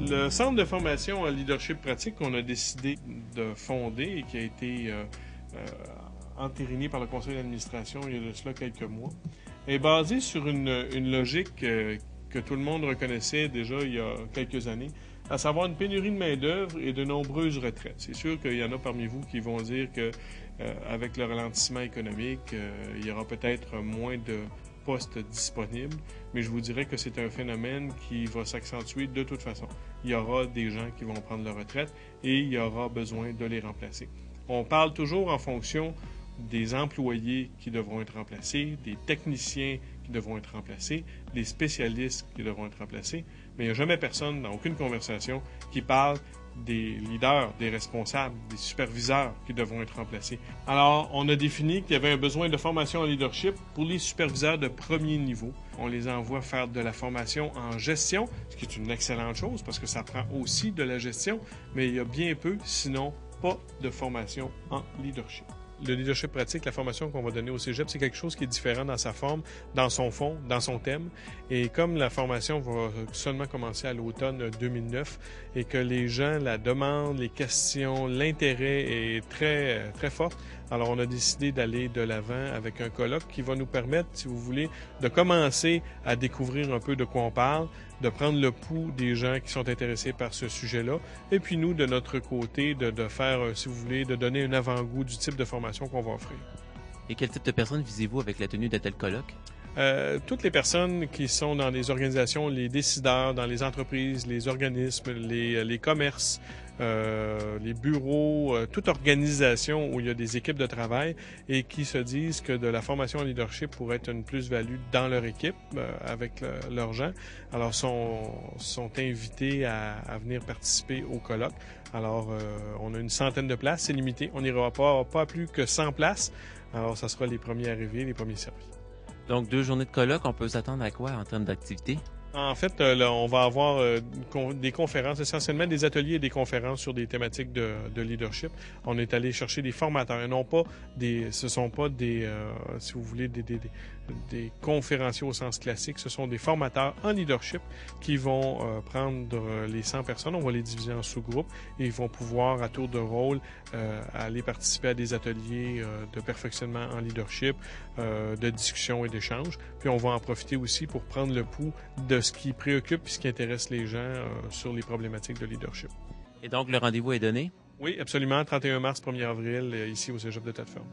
Le centre de formation en leadership pratique qu'on a décidé de fonder et qui a été entériné par le conseil d'administration il y a de cela quelques mois, est basé sur une logique que tout le monde reconnaissait déjà il y a quelques années, à savoir une pénurie de main-d'œuvre et de nombreuses retraites. C'est sûr qu'il y en a parmi vous qui vont dire que avec le ralentissement économique, il y aura peut-être moins de postes disponibles, mais je vous dirais que c'est un phénomène qui va s'accentuer de toute façon. Il y aura des gens qui vont prendre leur retraite et il y aura besoin de les remplacer. On parle toujours en fonction des employés qui devront être remplacés, des techniciens qui devront être remplacés, des spécialistes qui devront être remplacés, mais il n'y a jamais personne dans aucune conversation qui parle des leaders, des responsables, des superviseurs qui devront être remplacés. Alors, on a défini qu'il y avait un besoin de formation en leadership pour les superviseurs de premier niveau. On les envoie faire de la formation en gestion, ce qui est une excellente chose parce que ça prend aussi de la gestion, mais il y a bien peu, sinon pas de formation en leadership. Le leadership pratique, la formation qu'on va donner au cégep, c'est quelque chose qui est différent dans sa forme, dans son fond, dans son thème. Et comme la formation va seulement commencer à l'automne 2009 et que les gens, la demande, les questions, l'intérêt est très, très fort, alors on a décidé d'aller de l'avant avec un colloque qui va nous permettre, si vous voulez, de commencer à découvrir un peu de quoi on parle, de prendre le pouls des gens qui sont intéressés par ce sujet-là, et puis nous, de notre côté, de faire, si vous voulez, de donner un avant-goût du type de formation qu'on va offrir. Et quel type de personnes visez-vous avec la tenue de tel colloque? Toutes les personnes qui sont dans les organisations, les décideurs, dans les entreprises, les organismes, les commerces, les bureaux, toute organisation où il y a des équipes de travail et qui se disent que de la formation en leadership pourrait être une plus-value dans leur équipe avec leurs gens. Alors, sont invités à venir participer au colloque. Alors, on a une centaine de places, c'est limité. On n'ira pas plus que 100 places. Alors, ça sera les premiers arrivés, les premiers servis. Donc, 2 journées de colloque, on peut s'attendre à quoi en termes d'activité? En fait, là, on va avoir des conférences, essentiellement des ateliers et des conférences sur des thématiques de leadership. On est allé chercher des formateurs, et non pas ce sont pas des, si vous voulez, des conférenciers au sens classique. Ce sont des formateurs en leadership qui vont prendre les 100 personnes, on va les diviser en sous-groupes et ils vont pouvoir, à tour de rôle, aller participer à des ateliers de perfectionnement en leadership, de discussion et d'échange. Puis on va en profiter aussi pour prendre le pouls de ce qui préoccupe et ce qui intéresse les gens sur les problématiques de leadership. Et donc, le rendez-vous est donné? Oui, absolument. 31 mars, 1er avril, ici au Cégep de Thetford.